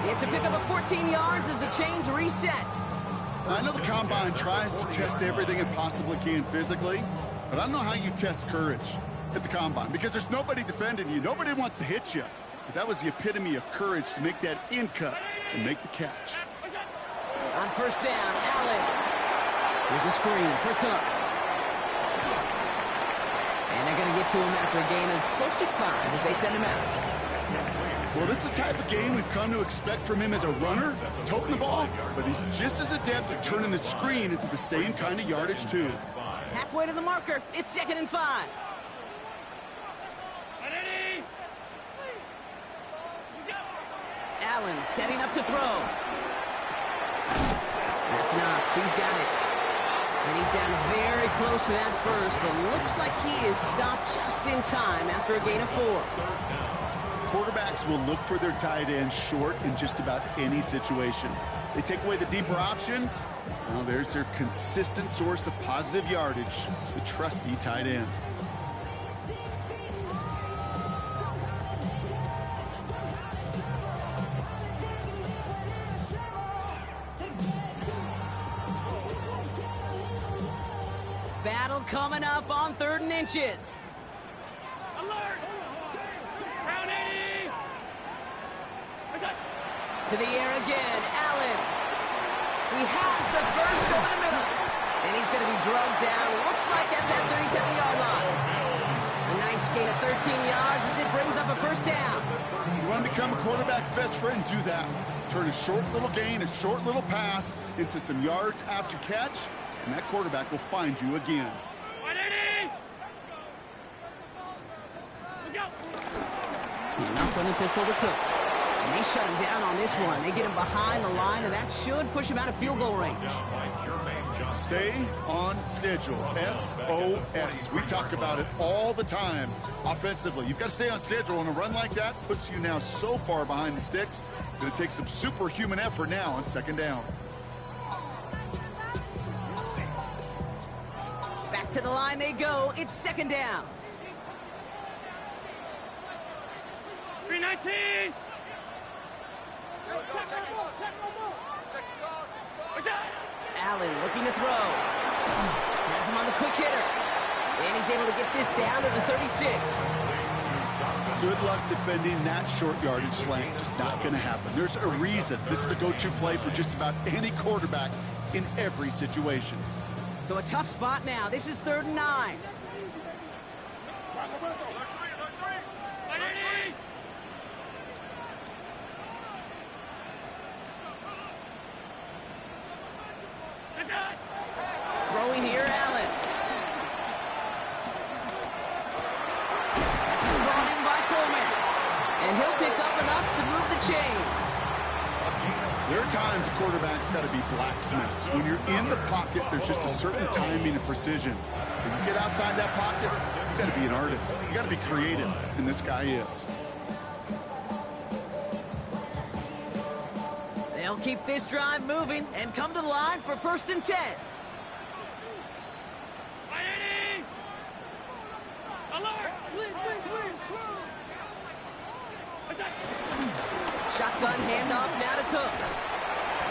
S1: It's a pickup of 14 yards as the chains reset.
S4: I know the Combine tries to test everything it possibly can physically, but I don't know how you test courage at the Combine because there's nobody defending you. Nobody wants to hit you. But that was the epitome of courage to make that in cut and make the catch.
S1: On 1st down, Allen. Here's a screen for Cook. And they're going to get to him after a gain of close to 5 as they send him out.
S4: Well, this is the type of game we've come to expect from him as a runner, toting the ball, but he's just as adept at turning the screen into the same kind of yardage, too.
S1: Halfway to the marker. It's 2nd and 5. Allen setting up to throw. That's Knox. He's got it. And he's down very close to that first, but looks like he is stopped just in time after a gain of 4.
S4: Quarterbacks will look for their tight end short in just about any situation. They take away the deeper options. Well, there's their consistent source of positive yardage, the trusty tight end.
S1: Battle coming up on 3rd and inches.
S3: Alert! Round 80!
S1: To the air again, Allen. He has the first over the middle. And he's going to be drugged down, looks like at that 37-yard line. A nice gain of 13 yards as it brings up a 1st down.
S4: You want to become a quarterback's best friend, do that. Turn a short little gain, a short little pass into some yards after catch, and that quarterback will find you again.
S3: 180! Look out!
S1: Enough from the pistol to Cook. And And they shut him down on this one. They get him behind the line, and that should push him out of field goal range.
S4: Stay on schedule. SOS. We talk about it all the time offensively. You've got to stay on schedule, and a run like that puts you now so far behind the sticks. Going to take some superhuman effort now on second down.
S1: Back to the line they go. It's second down.
S3: 319.
S1: Allen looking to throw. Has him on the quick hitter. And he's able to get this down to the 36.
S4: Good luck defending that short yardage slant. Just not going to happen. There's a reason this is a go-to play for just about any quarterback in every situation.
S1: So a tough spot now. This is 3rd and 9. Throwing here, Allen. This is brought in by Coleman. And he'll pick up enough to move the chains.
S4: There are times a quarterback's got to be blacksmiths. When you're in the pocket, there's just a certain timing and precision. When you get outside that pocket, you've got to be an artist. You've got to be creative, and this guy is.
S1: They'll keep this drive moving and come to the line for 1st and 10. Shotgun handoff now to Cook.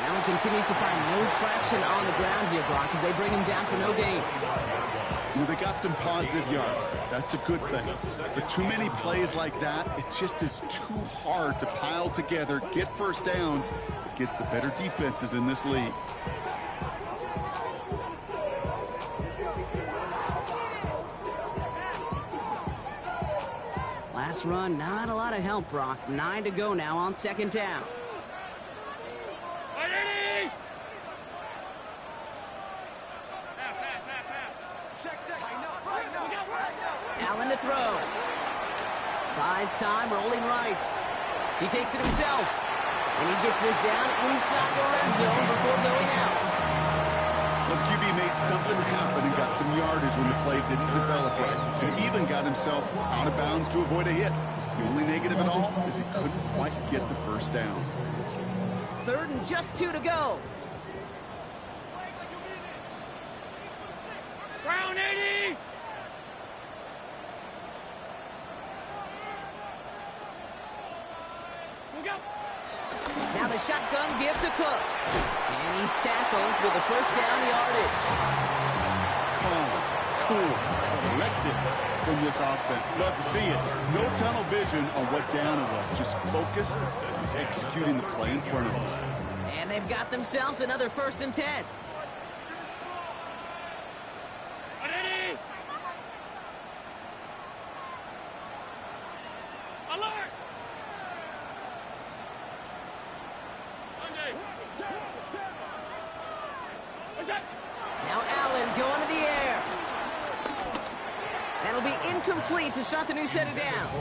S1: Allen continues to find no traction on the ground here, Brock, as they bring him down for no gain.
S4: You know, they got some positive yards. That's a good thing. But too many plays like that, it just is too hard to pile together, get first downs against the better defenses in this league.
S1: Last run, not a lot of help, Brock. 9 to go now on 2nd down. Allen to throw. Buys time, rolling right. He takes it himself. And he gets this down inside the red zone before going out.
S4: Well, QB made something happen and got some yardage when the play didn't develop right. And even got himself out of bounds to avoid a hit. The only negative at all is he couldn't quite get the first down.
S1: 3rd and just 2 to go.
S3: Brown 80.
S1: Now the shotgun give to Cook. And he's tackled with the 1st down yardage.
S4: Calm, cool, collected from this offense. Love to see it. No tunnel vision on what down it was. Just focused on executing the play in front of them.
S1: And they've got themselves another 1st and 10. Now Allen going to the air. That'll be incomplete to start the new set of downs.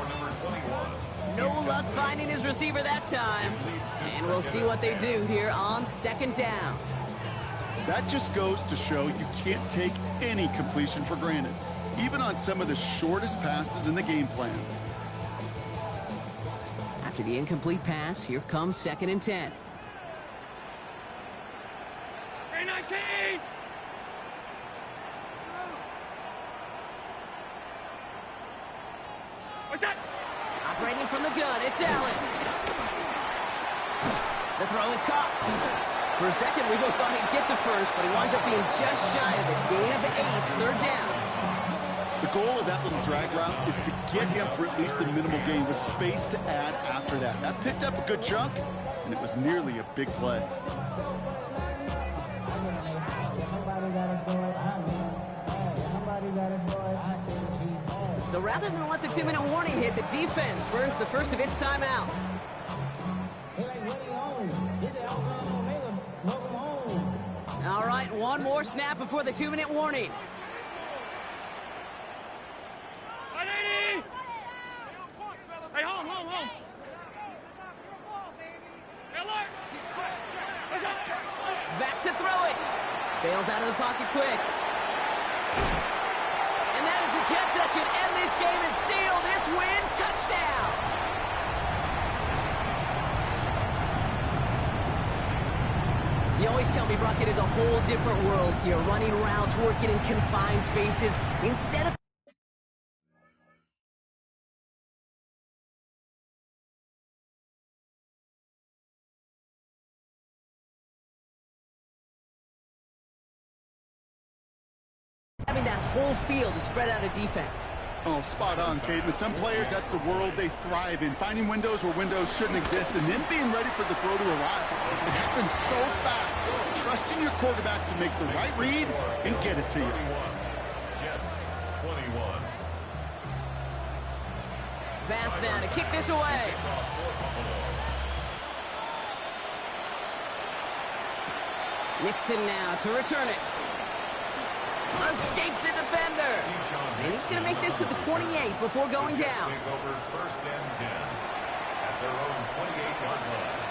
S1: No luck finding his receiver that time. And we'll see what they do here on 2nd down.
S4: That just goes to show you can't take any completion for granted, even on some of the shortest passes in the game plan.
S1: After the incomplete pass, here comes 2nd and 10.
S3: 319. What's that?
S1: Operating from the gun, it's Allen. The throw is caught. For a second, we both thought he'd get the first, but he winds up being just shy of a gain of 8, 3rd down.
S4: The goal of that little drag route is to get him for at least a minimal gain with space to add after that. That picked up a good chunk, and it was nearly a big play.
S1: So rather than let the 2-minute warning hit, the defense burns the first of its timeouts. All right, one more snap before the 2-minute warning.
S3: Hey, home.
S1: Bails out of the pocket quick. And that is the catch that should end this game and seal this win. Touchdown! You always tell me, Brock, it is a whole different world here. Running routes, working in confined spaces. Instead of having that whole field to spread out a defense.
S4: Oh, spot on, Kate. With some players, that's the world they thrive in. Finding windows where windows shouldn't exist and then being ready for the throw to arrive. It happens so fast. Trusting your quarterback to make the right read and get it to you.
S2: Jets 21.
S1: Pass now to kick this away. Nixon now to return it. Escapes a defender. And he's going to make this to the 28 before going down.
S2: Take over first and 10 at their own 28-yard line.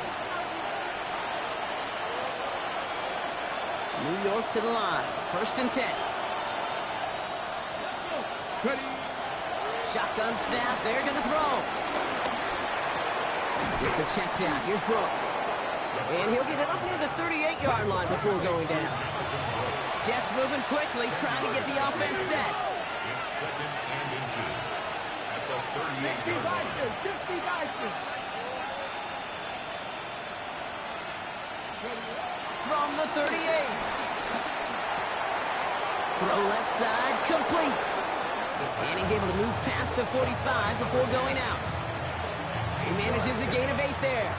S1: New York to the line. First and 10.
S3: Ready.
S1: Shotgun snap. They're going to throw. With the check down. Here's Brooks. And he'll get it up near the 38-yard line before going down. Jets moving quickly, trying to get the offense set.
S2: It's second and inches at the 38-yard line.
S1: From the 38. Throw left side, complete. And he's able to move past the 45 before going out. He manages a gain of 8 there.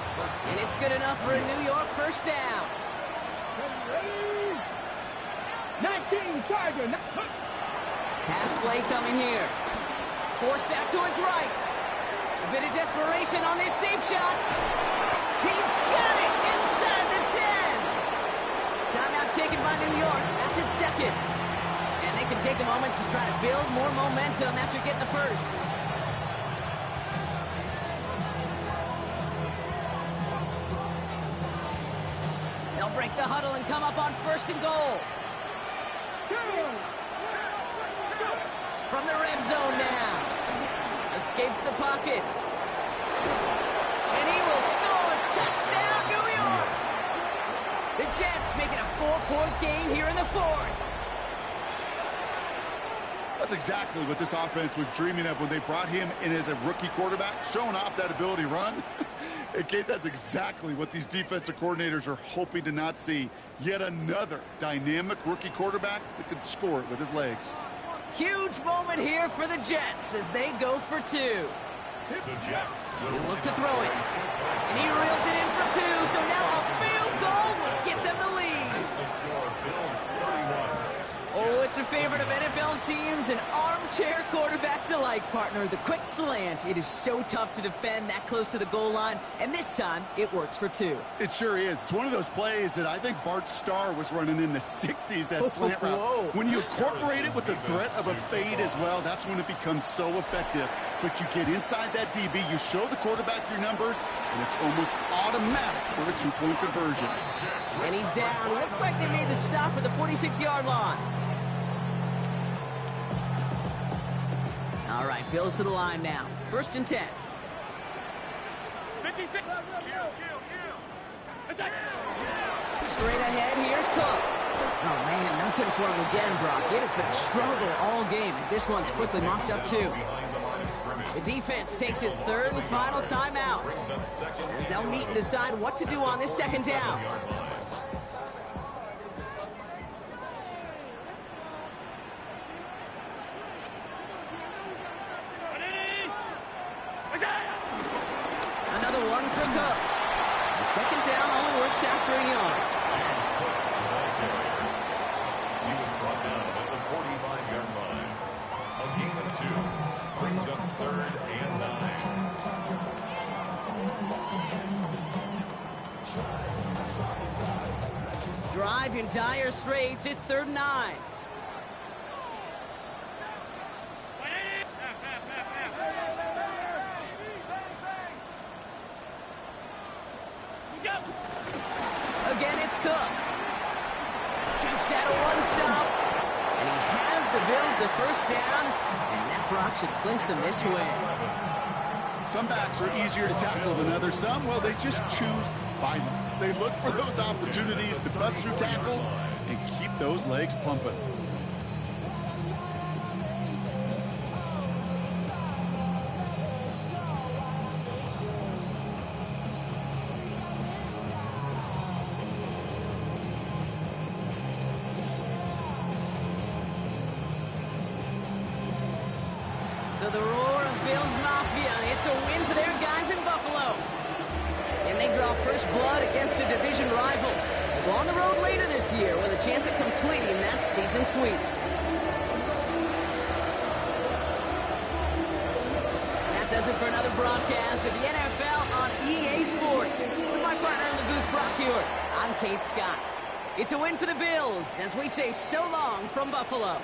S1: And it's good enough for a New York first down.
S3: 19 Tiger.
S1: Pass play coming here. Forced out to his right. A bit of desperation on this deep shot. He's got it inside the 10. Timeout taken by New York. That's its second. And they can take a moment to try to build more momentum after getting the first. They'll break the huddle and come up on first and goal. From the red zone now. Escapes the pocket. And he will score. Touchdown, New York! The Jets make it a 4-point game here in the fourth.
S4: That's exactly what this offense was dreaming of when they brought him in as a rookie quarterback, showing off that ability to run. And Kate, that's exactly what these defensive coordinators are hoping to not see. Yet another dynamic rookie quarterback that can score it with his legs.
S1: Huge moment here for the Jets as they go for 2.
S2: The Jets
S1: He'll look to throw it. And he reels it in for 2, so now a field goal would get them the lead.
S2: the score. Bills 31.
S1: Oh, it's a favorite of NFL teams and armchair quarterbacks alike, partner. The quick slant. It is so tough to defend that close to the goal line, and this time it works for 2.
S4: It sure is. It's one of those plays that I think Bart Starr was running in the 60s, that slant route.
S1: Whoa.
S4: When you incorporate it with the threat of a fade as well, that's when it becomes so effective. But you get inside that DB, you show the quarterback your numbers, and it's almost automatic for a 2-point conversion.
S1: And he's down. Looks like they made the stop at the 46-yard line. All right, Bills to the line now. First and 10.
S3: 56.
S1: Straight ahead, here's Cook. Oh, man, nothing for him again, Brock. It has been a struggle all game as this one's quickly mopped up, too. The defense takes its third and final timeout as they'll meet and decide what to do on this second down. Another one for Cook. And second down only works after a yard.
S2: He was brought down at the 45-yard line. A gain of 2 brings up third and 9.
S1: Drive in dire straits. It's third and 9. Again, it's Cook. Dukes out a one-stop. And he has the Bills the first down. And that Brock should clinch them this win.
S4: Some backs are easier to tackle than others. Some, well, they just choose violence. They look for those opportunities to bust through tackles and keep those legs pumping.
S1: So the roar of Bills Mafia, it's a win for their guys in Buffalo. And they draw first blood against a division rival. We're on the road later this year with a chance of completing that season sweep. That does it for another broadcast of the NFL on EA Sports. With my partner in the booth, Brock Huard, I'm Kate Scott. It's a win for the Bills as we say so long from Buffalo.